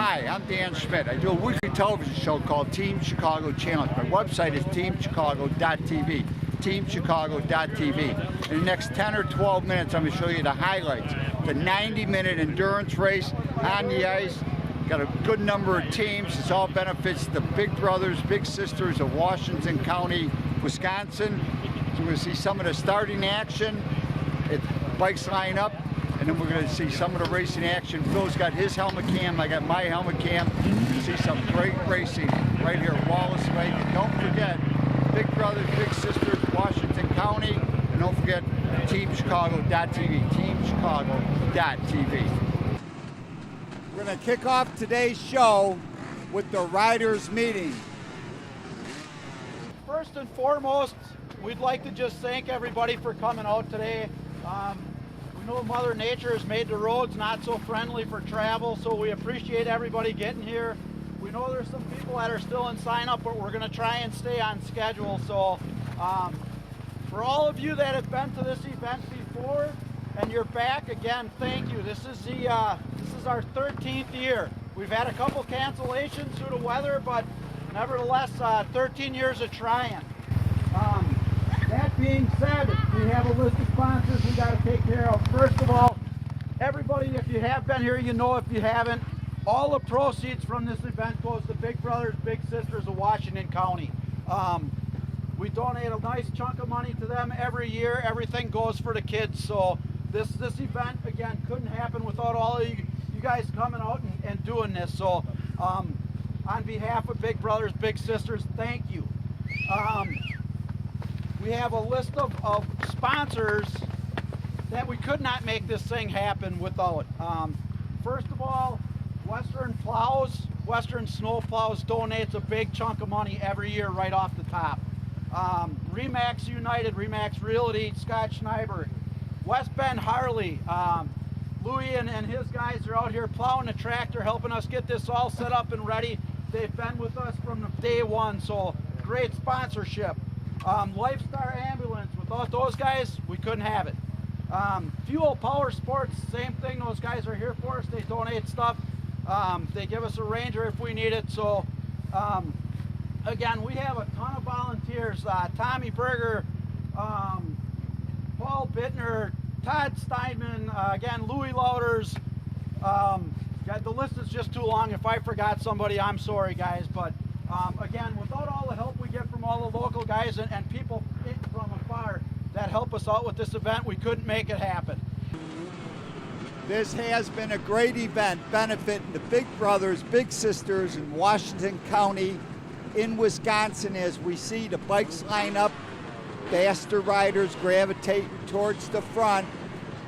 Hi, I'm Dan Schmitt. I do a weekly television show called Team Chicago Challenge. My website is teamchicago.tv. teamchicago.tv. In the next 10 or 12 minutes, I'm going to show you the highlights. The 90-minute endurance race on the ice. Got a good number of teams. This all benefits the big brothers, big sisters of Washington County, Wisconsin. So we're going to see some of the starting action. Bikes line up. And then we're going to see some of the racing action. Phil's got his helmet cam, I got my helmet cam. You see some great racing right here at Wallace Lake. And don't forget, Big Brothers, Big Sisters, Washington County. And don't forget, teamchicago.tv, teamchicago.tv. We're going to kick off today's show with the riders meeting. First and foremost, we'd like to just thank everybody for coming out today. We know Mother Nature has made the roads not so friendly for travel, so we appreciate everybody getting here. We know there's some people that are still in sign up, but we're going to try and stay on schedule. So for all of you that have been to this event before and you're back, again, thank you. This is our 13th year. We've had a couple cancellations due to weather, but nevertheless, 13 years of trying. That being said, we have a list of sponsors we got to take care of. First of all, everybody, if you have been here, you know. If you haven't, all the proceeds from this event goes to Big Brothers, Big Sisters of Washington County. We donate a nice chunk of money to them every year. Everything goes for the kids. So this event, again, couldn't happen without all of you guys coming out and doing this. So on behalf of Big Brothers, Big Sisters, thank you. We have a list of sponsors that we could not make this thing happen without. First of all, Western Snow Plows donates a big chunk of money every year right off the top. Remax United, Remax Realty, Scott Schneiber, West Bend Harley, Louis and his guys are out here plowing the tractor, helping us get this all set up and ready. They've been with us from day one, so great sponsorship. Lifestar Ambulance, without those guys, we couldn't have it. Fuel Power Sports, same thing, those guys are here for us. They donate stuff. They give us a Ranger if we need it. So, again, we have a ton of volunteers. Tommy Berger, Paul Bittner, Todd Steinman, again, Louis Louders. The list is just too long. If I forgot somebody, I'm sorry, guys. But again, without all the help we get from all the local guys and people from afar that help us out with this event, we couldn't make it happen. This has been a great event benefiting the Big Brothers, Big Sisters in Washington County in Wisconsin. As we see the bikes line up, faster riders gravitate towards the front.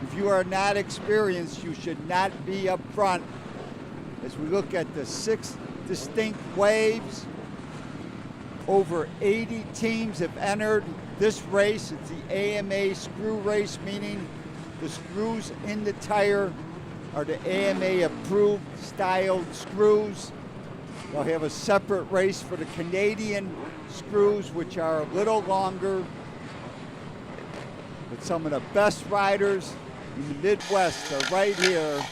If you are not experienced, you should not be up front. As we look at the 6 distinct waves, over 80 teams have entered this race. It's the AMA screw race, meaning the screws in the tire are the AMA approved styled screws. They'll have a separate race for the Canadian screws, which are a little longer. But some of the best riders in the Midwest are right here.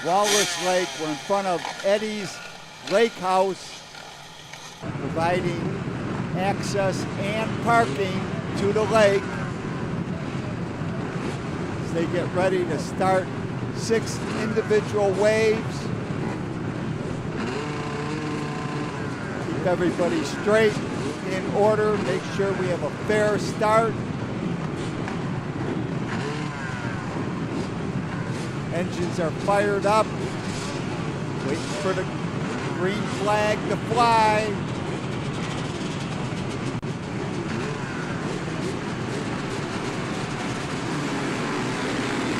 Wallace Lake, we're in front of Eddie's Lake House, providing access and parking to the lake as they get ready to start 6 individual waves. Keep everybody straight, in order, make sure we have a fair start. Engines are fired up, waiting for the green flag to fly.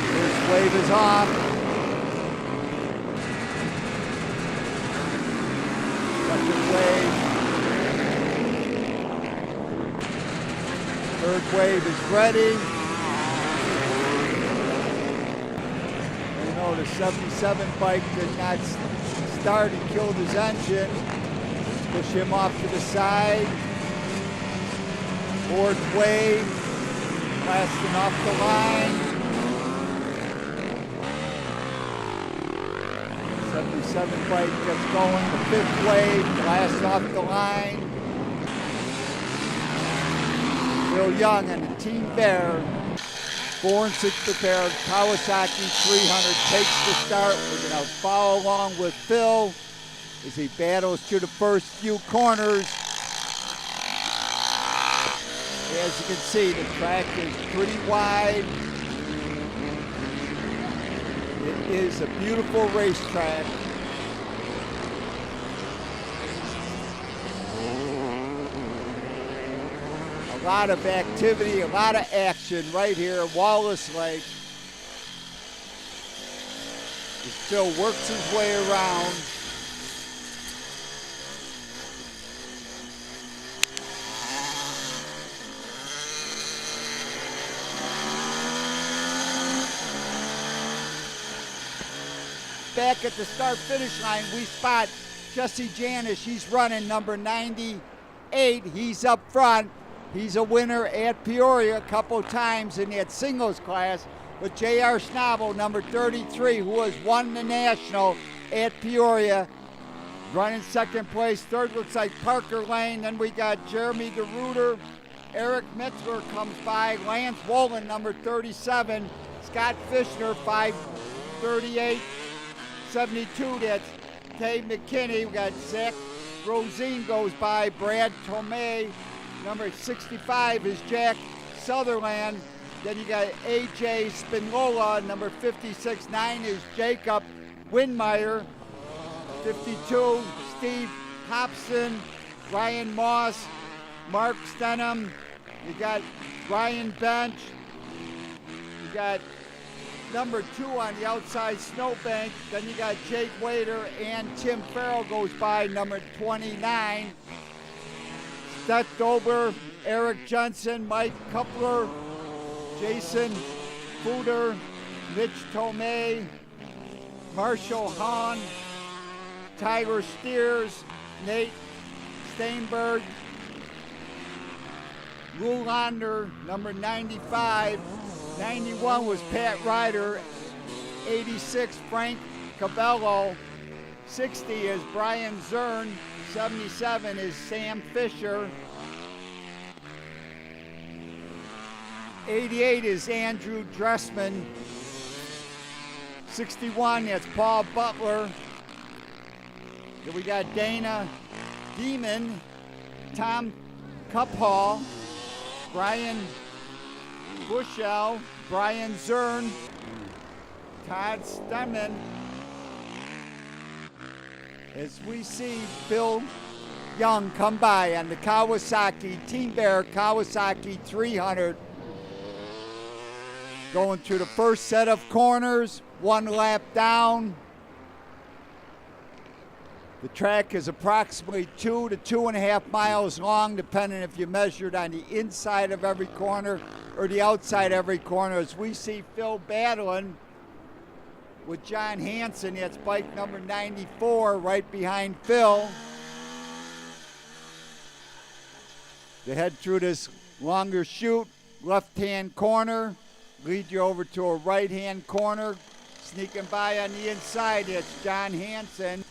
First wave is off. Second wave. Third wave is ready. The 77 bike did not start. He killed his engine. Push him off to the side. Fourth wave, blasting off the line. 77 bike gets going. The fifth wave, blast off the line. Phil Young and the Team Bear. 4 and 6 prepared. Kawasaki 300 takes the start. We're going to follow along with Phil as he battles through the first few corners. As you can see, the track is pretty wide. It is a beautiful racetrack. A lot of activity, a lot of action right here at Wallace Lake. He still works his way around. Back at the start-finish line, we spot Jesse Janis. He's running number 98. He's up front. He's a winner at Peoria a couple times in that singles class. With J.R. Schnabel, number 33, who has won the national at Peoria, running second place. Third looks like Parker Lane. Then we got Jeremy DeRuiter. Eric Metzler comes by. Lance Wolin, number 37. Scott Fishner, 5:38. 72, that's Dave McKinney. We got Zach Rosine goes by. Brad Tomei. Number 65 is Jack Sutherland. Then you got AJ Spinola. Number 56. 9 is Jacob Windmeyer. 52, Steve Hobson. Ryan Moss. Mark Stenham. You got Ryan Bench. You got number 2 on the outside, Snowbank. Then you got Jake Wader and Tim Farrell goes by, number 29. Seth Dober, Eric Johnson, Mike Kupler, Jason Fuder, Mitch Tomei, Marshall Hahn, Tyler Steers, Nate Steinberg, Lou Lander, number 95. 91 was Pat Ryder. 86, Frank Cabello. 60 is Brian Zern. 77 is Sam Fisher. 88 is Andrew Dressman. 61, that's Paul Butler. Then we got Dana Demon, Tom Cuphall, Brian Bushell, Brian Zern, Todd Stemmen. As we see Phil Young come by on the Kawasaki Team Bear Kawasaki 300. Going through the first set of corners, 1 lap down. The track is approximately 2 to 2.5 miles long, depending if you measured on the inside of every corner or the outside every corner. As we see Phil battling with John Hansen, that's bike number 94 right behind Phil. They head through this longer chute, left-hand corner, lead you over to a right-hand corner. Sneaking by on the inside, it's John Hansen.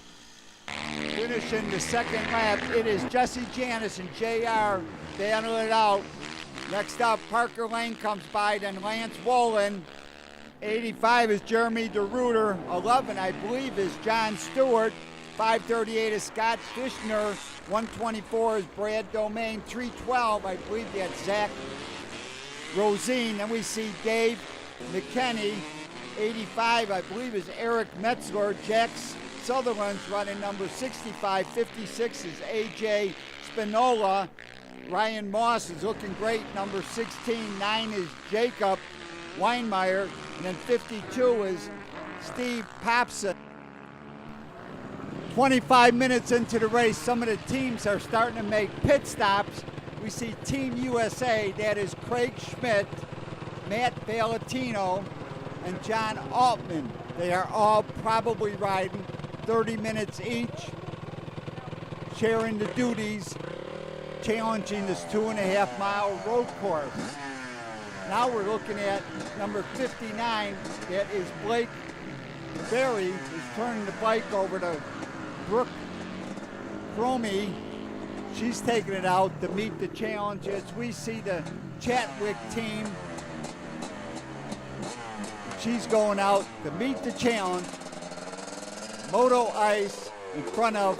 Finishing the second lap, it is Jesse Janis and JR battling it out. Next up, Parker Lane comes by, then Lance Wolin. 85 is Jeremy DeRuiter. 11, I believe, is John Stewart. 538 is Scott Fishner. 124 is Brad Domain. 312, I believe that's Zach Rosine. Then we see Dave McKinney. 85, I believe, is Eric Metzler. Jack Sutherland's running number 65. 56 is AJ Spinola. Ryan Moss is looking great, number 16. 9 is Jacob Weinmeier. And then 52 is Steve Popson. 25 minutes into the race, some of the teams are starting to make pit stops. We see Team USA, that is Craig Schmitt, Matt Valentino, and John Altman. They are all probably riding 30 minutes each, sharing the duties, challenging this 2.5-mile road course. Now we're looking at number 59, that is Blake Barry is turning the bike over to Brooke Cromie. She's taking it out to meet the challenge as we see the Chatwick team. She's going out to meet the challenge. Moto Ice in front of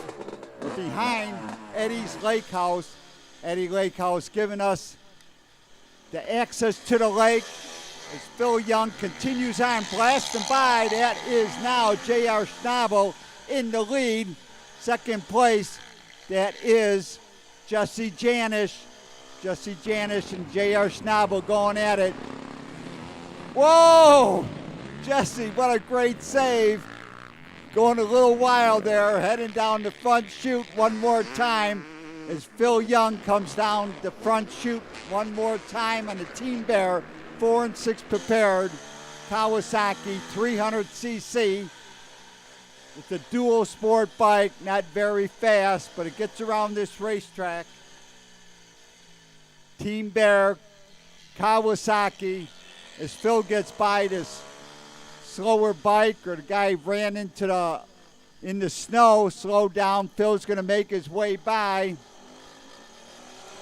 or behind Eddie's Lake House. Eddie Lake House giving us the access to the lake as Phil Young continues on blasting by. That is now J.R. Schnabel in the lead. Second place, that is Jesse Janish. Jesse Janish and J.R. Schnabel going at it. Whoa! Jesse, what a great save. Going a little wild there, heading down the front chute one more time as Phil Young comes down the front chute one more time on the Team Bear 4 and 6 prepared Kawasaki 300cc. It's a dual sport bike, not very fast, but it gets around this racetrack. Team Bear Kawasaki as Phil gets by this slower bike, or the guy ran into in the snow, slowed down. Phil's gonna make his way by.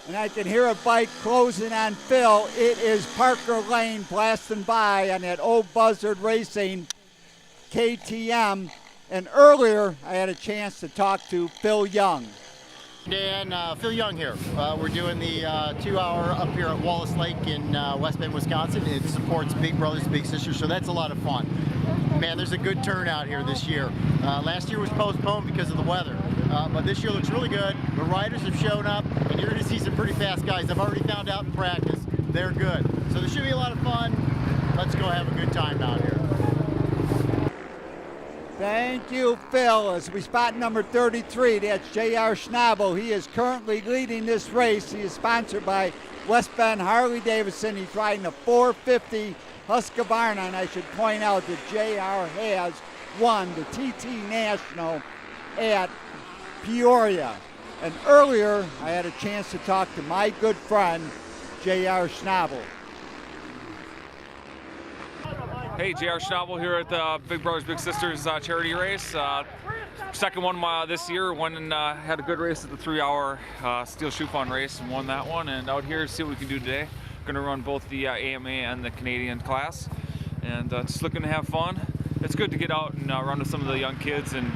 And I can hear a bike closing on Phil. It is Parker Lane blasting by on that old Buzzard Racing KTM. And earlier, I had a chance to talk to Phil Young. Dan, Phil Young here. We're doing the 2-hour up here at Wallace Lake in West Bend, Wisconsin. It supports Big Brothers, Big Sisters, so that's a lot of fun. Man, there's a good turnout here this year. Last year was postponed because of the weather, but this year looks really good. The riders have shown up, and you're going to see some pretty fast guys. I've already found out in practice they're good. So there should be a lot of fun. Let's go have a good time out here. Thank you, Phil. As we spot number 33, that's J.R. Schnabel. He is currently leading this race. He is sponsored by West Bend Harley Davidson. He's riding a 450 Husqvarna, and I should point out that J.R. has won the TT National at Peoria. And earlier, I had a chance to talk to my good friend, J.R. Schnabel. Hey, J.R. Schnabel here at the Big Brothers Big Sisters charity race. Second one this year. Won and had a good race at the 3-hour Steel Shoe Fun race and won that one. And out here, see what we can do today. Going to run both the AMA and the Canadian class, and just looking to have fun. It's good to get out and run with some of the young kids and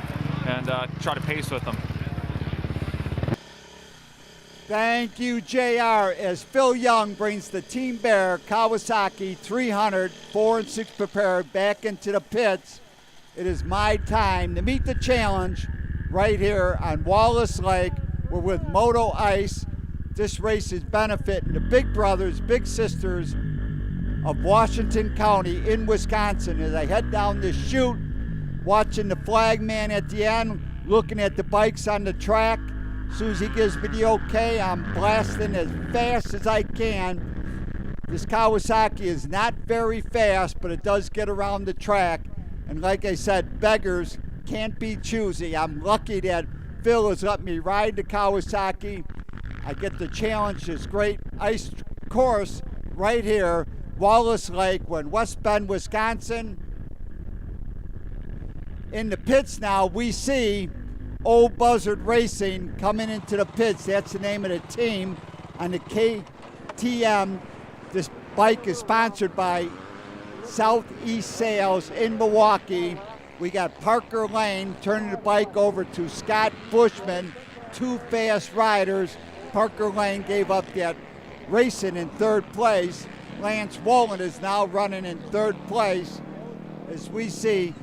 try to pace with them. Thank you, JR, as Phil Young brings the Team Bear Kawasaki 300 4 and 6 prepared back into the pits. It is my time to meet the challenge right here on Wallace Lake. We're with Moto Ice. This race is benefiting the Big Brothers, Big Sisters of Washington County in Wisconsin. As I head down this chute, watching the flag man at the end, looking at the bikes on the track. As soon as he gives me the okay, I'm blasting as fast as I can. This Kawasaki is not very fast, but it does get around the track. And like I said, beggars can't be choosy. I'm lucky that Phil has let me ride the Kawasaki. I get to challenge this great ice course right here, Wallace Lake. We're in West Bend, Wisconsin. In the pits now, we see Old Buzzard Racing coming into the pits. That's the name of the team on the KTM. This bike is sponsored by Southeast Sales in Milwaukee. We got Parker Lane turning the bike over to Scott Bushman, two fast riders. Parker Lane gave up that racing in third place. Lance Wolin is now running in third place. As we see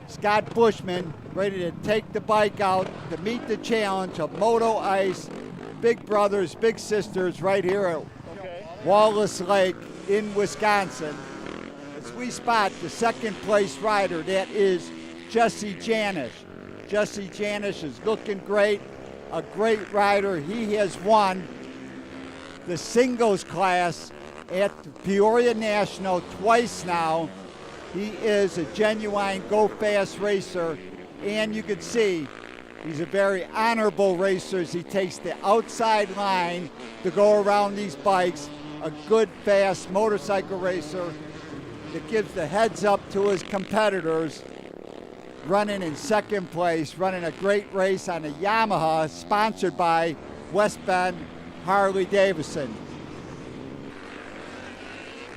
Scott Bushman ready to take the bike out to meet the challenge of Moto Ice, Big Brothers, Big Sisters right here at Wallace Lake in Wisconsin. As we spot the second place rider, that is Jesse Janish. Jesse Janish is looking great, a great rider. He has won the singles class at the Peoria National twice now. He is a genuine go-fast racer, and you can see he's a very honorable racer as he takes the outside line to go around these bikes. A good, fast motorcycle racer that gives the heads up to his competitors. running in second place, running a great race on a Yamaha sponsored by West Bend Harley Davidson.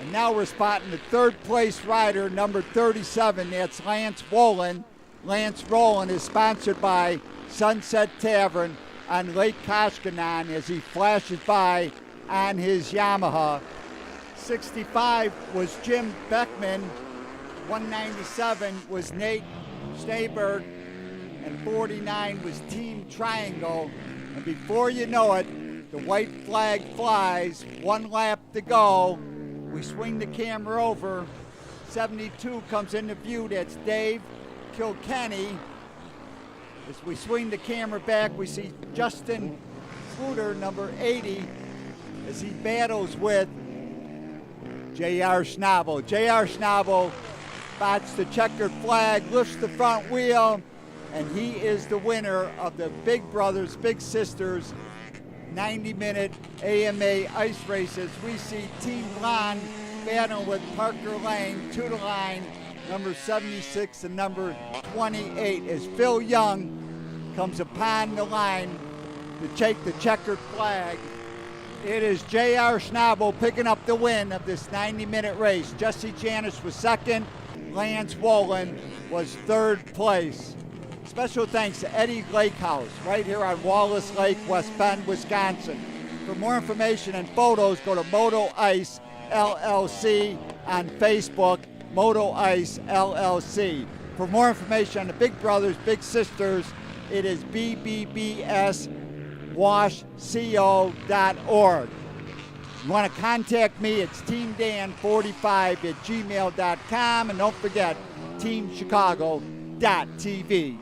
And now we're spotting the third place rider, number 37, that's Lance Rowland. Lance Rowland is sponsored by Sunset Tavern on Lake Koshkonong as he flashes by on his Yamaha. 65 was Jim Beckman, 197 was Nate Stayberg, and 49 was Team Triangle. And before you know it, the white flag flies, 1 lap to go. We swing the camera over, 72 comes into view, that's Dave Kilkenny. As we swing the camera back, we see Justin Fluter, number 80, as he battles with J.R. Schnabel. J.R. Schnabel spots the checkered flag, lifts the front wheel, and he is the winner of the Big Brothers Big Sisters 90-minute AMA ice races. We see Team Blonde battling with Parker Lane to the line, number 76 and number 28, as Phil Young comes upon the line to take the checkered flag. It is J.R. Schnabel picking up the win of this 90-minute race. Jesse Janis was second. Lance Rowland was third place. Special thanks to Eddie Lakehouse right here on Wallace Lake, West Bend, Wisconsin. For more information and photos, go to Moto Ice LLC on Facebook, Moto Ice LLC. For more information on the Big Brothers Big Sisters, it is bbbswashco.org. You want to contact me, it's teamdan45@gmail.com, and don't forget, teamchicago.tv.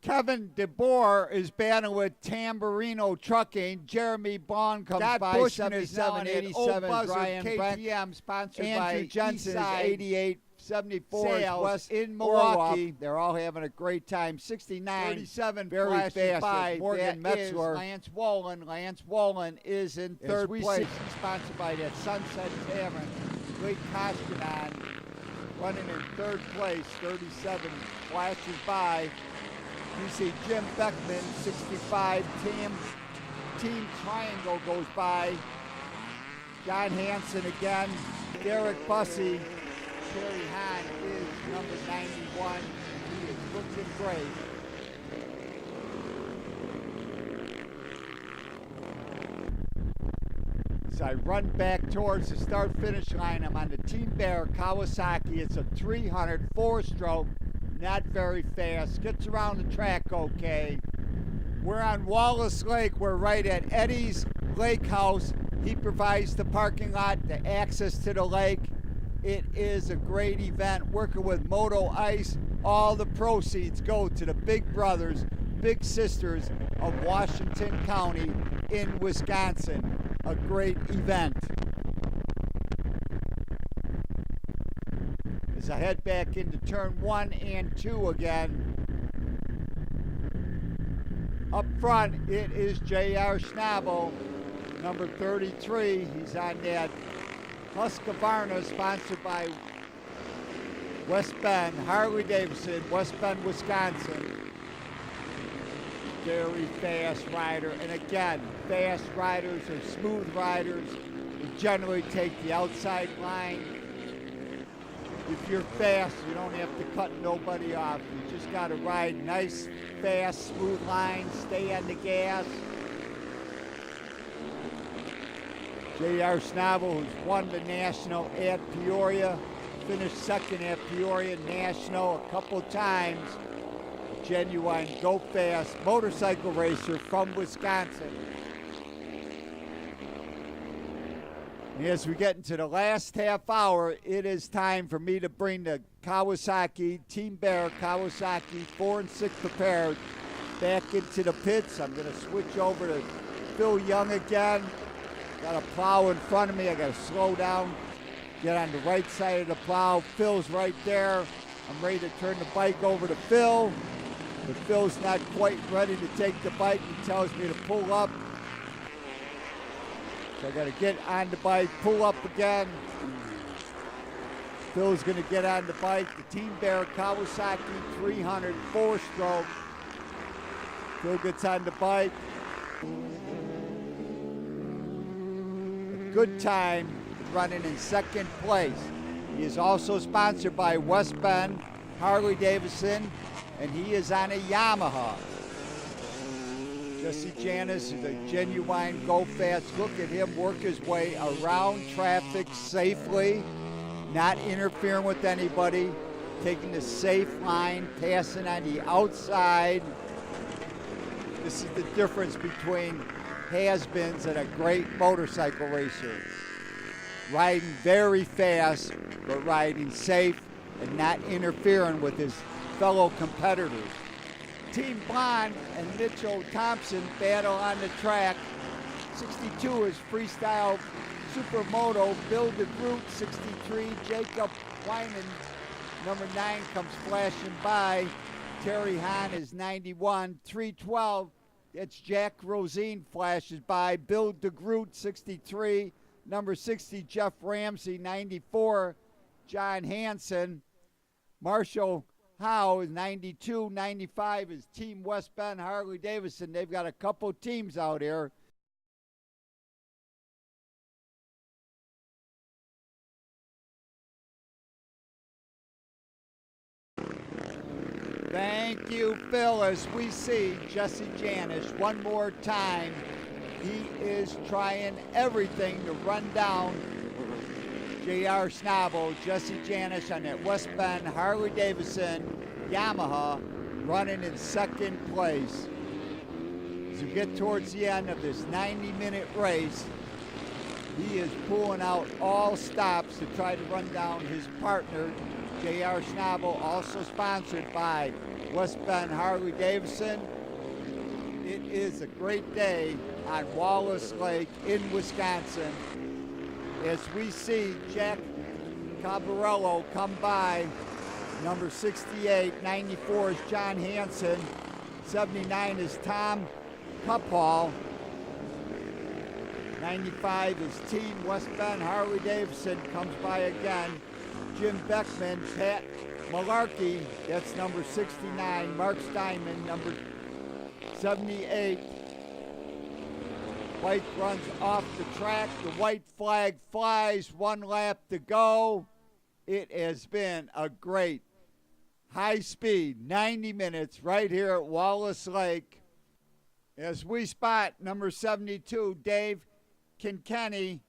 Kevin DeBoer is battling with Tamburino Trucking. Jeremy Bond comes Scott by Bushman is 7787. Brian Brent. KTM, sponsored by Andrew Jensen is Eastside 8874. Sales West in Milwaukee. Milwaukee. They're all having a great time. 69. 37 very flashes fast. by. Morgan That is Metzler. Lance Wolin. Lance Wolin is in As third we place. see, sponsored by that Sunset Tavern. Lee Koshkanon running in third place. 37 flashes by. You see Jim Beckman, 65. Team Triangle goes by. John Hansen again. Derek Bussey. Terry Hahn is number 91. He is looking great. As I run back towards the start-finish line, I'm on the Team Bear Kawasaki. It's a 304-stroke, not very fast. Gets around the track okay. We're on Wallace Lake. We're right at Eddie's Lake House. He provides the parking lot, the access to the lake. It is a great event. Working with Moto Ice. All the proceeds go to the big brothers, big sisters of Washington County in Wisconsin. A great event. As I head back into turn 1 and 2 again. Up front, it is J.R. Schnabel, number 33. He's on that Husqvarna, sponsored by West Bend, Harley Davidson, West Bend, Wisconsin. Very fast rider, and again, fast riders are smooth riders. They generally take the outside line. If you're fast, you don't have to cut nobody off. You just got to ride nice, fast, smooth lines, stay on the gas. J.R. Schnabel, who's won the National at Peoria, finished second at Peoria National a couple times. Genuine go-fast motorcycle racer from Wisconsin. And as we get into the last half hour, it is time for me to bring the Kawasaki, Team Bear Kawasaki 4 and 6 prepared back into the pits. I'm going to switch over to Phil Young again. Got a plow in front of me. I got to slow down, get on the right side of the plow. Phil's right there. I'm ready to turn the bike over to Phil. But Phil's not quite ready to take the bike. He tells me to pull up. So I got to get on the bike, pull up again. Phil's going to get on the bike. The Team Bear Kawasaki 304 stroke. Phil gets on the bike. A good time running in second place. He is also sponsored by West Bend, Harley Davidson, and he is on a Yamaha. Jesse Janis is a genuine go-fast. Look at him work his way around traffic safely, not interfering with anybody, taking the safe line, passing on the outside. This is the difference between has-beens and a great motorcycle racer. Riding very fast, but riding safe and not interfering with his fellow competitors. Team Bond and Mitchell Thompson battle on the track. 62 is Freestyle Supermoto. Bill DeGroot, 63. Jacob Wyman, number 9, comes flashing by. Terry Hahn is 91. 312, it's Jack Rosine flashes by. Bill DeGroot, 63. Number 60, Jeff Ramsey, 94. John Hansen. Marshall Howe is 92. 95 is Team West Bend Harley Davidson. They've got a couple teams out here. Thank you, Phil. As we see Jesse Janis one more time, he is trying everything to run down J.R. Schnabel. Jesse Janis on that West Bend Harley Davidson Yamaha running in second place. As we get towards the end of this 90-minute race, he is pulling out all stops to try to run down his partner, J.R. Schnabel, also sponsored by West Bend Harley Davidson. It is a great day on Wallace Lake in Wisconsin as we see Jack Cabarello come by. Number 68, 94 is John Hansen, 79 is Tom Cuphall, 95 is Team West Bend Harley Davidson comes by again. Jim Beckman, Pat Malarkey, that's number 69, Mark Steinman, number 78. White runs off the track, the white flag flies, 1 lap to go. It has been a great high speed 90 minutes right here at Wallace Lake as we spot number 72, Dave Kilkenny,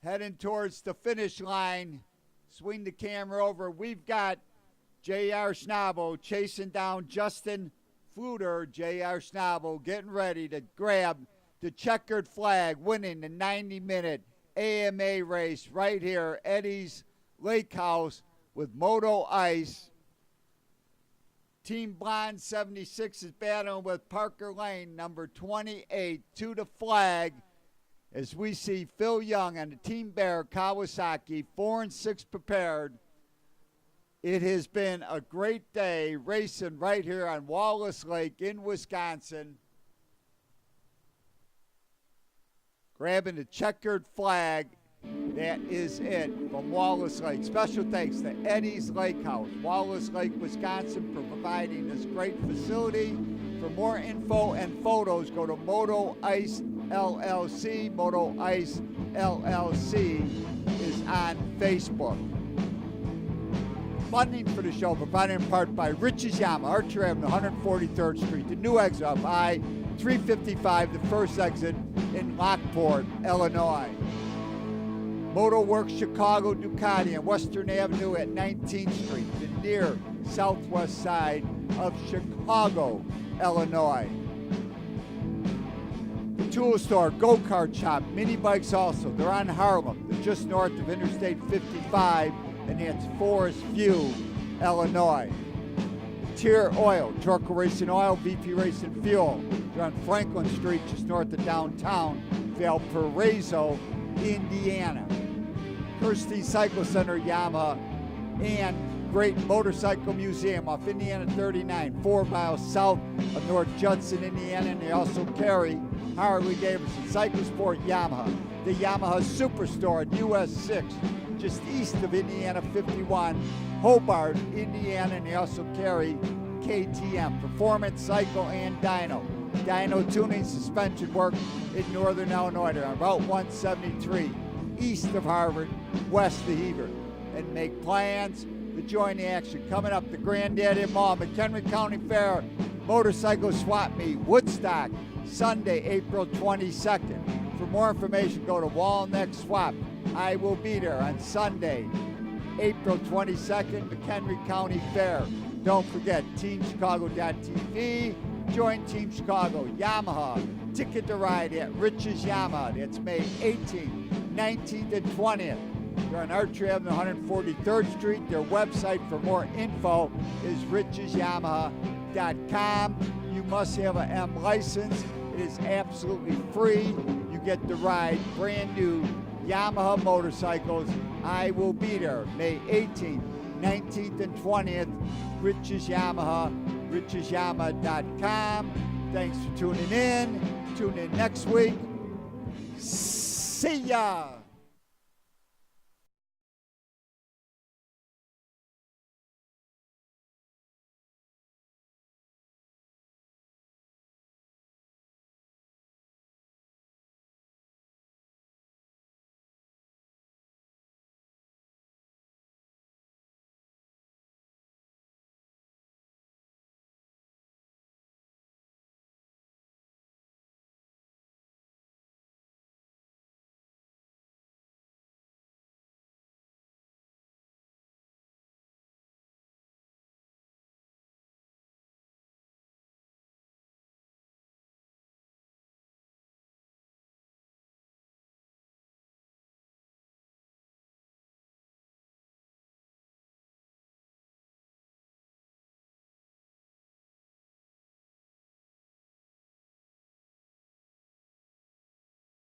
heading towards the finish line. Swing the camera over. We've got J.R. Schnabel chasing down Justin Fluter. J.R. Schnabel getting ready to grab the checkered flag, winning the 90-minute AMA race right here, Eddie's Lake House with Moto Ice. Team Blonde 76 is battling with Parker Lane, number 28, to the flag. As we see Phil Young and the Team Bear Kawasaki, 4 and 6 prepared. It has been a great day racing right here on Wallace Lake in Wisconsin. Grabbing the checkered flag. That is it from Wallace Lake. Special thanks to Eddie's Lake House, Wallace Lake, Wisconsin, for providing this great facility. For more info and photos, go to Moto Ice LLC. Moto Ice LLC is on Facebook. Funding for the show provided in part by Rich's Yama, Archer Avenue, 143rd Street, the new exit of I-355, the first exit in Lockport, Illinois. Moto Works Chicago Ducati on Western Avenue at 19th Street, the near southwest side of Chicago, Illinois. The Tool Store, Go-Kart Shop, mini bikes also. They're on Harlem. They're just north of Interstate 55, and that's Forest View, Illinois. Tier Oil, Torco Racing Oil, VP Racing Fuel. They're on Franklin Street, just north of downtown Valparaiso, Indiana. Kirsty Cycle Center, Yamaha, and Great Motorcycle Museum off Indiana 39, 4 miles south of North Judson, Indiana, and they also carry Harley Davidson, Cycle Sport Yamaha, the Yamaha Superstore at US 6, just east of Indiana 51, Hobart, Indiana, and they also carry KTM, Performance Cycle and Dyno. Dyno tuning, suspension work in northern Illinois. They're on Route 173, east of Harvard, west of Hebert. And make plans to join the action. Coming up, the Granddaddy Mall, McHenry County Fair, Motorcycle Swap Meet, Woodstock, Sunday, April 22nd. For more information, go to Walnut Swap. I will be there on Sunday, April 22nd, McHenry County Fair. Don't forget, TeamChicago.tv. Join Team Chicago, Yamaha. Ticket to ride at Rich's Yamaha. That's May 18th, 19th, and 20th. They're on Archer Avenue, 143rd Street. Their website for more info is richesyamaha.com. You must have an M license. It is absolutely free. You get to ride brand new Yamaha motorcycles. I will be there May 18th, 19th, and 20th. Rich's Yamaha, richesyamaha.com. Thanks for tuning in. Tune in next week. See ya.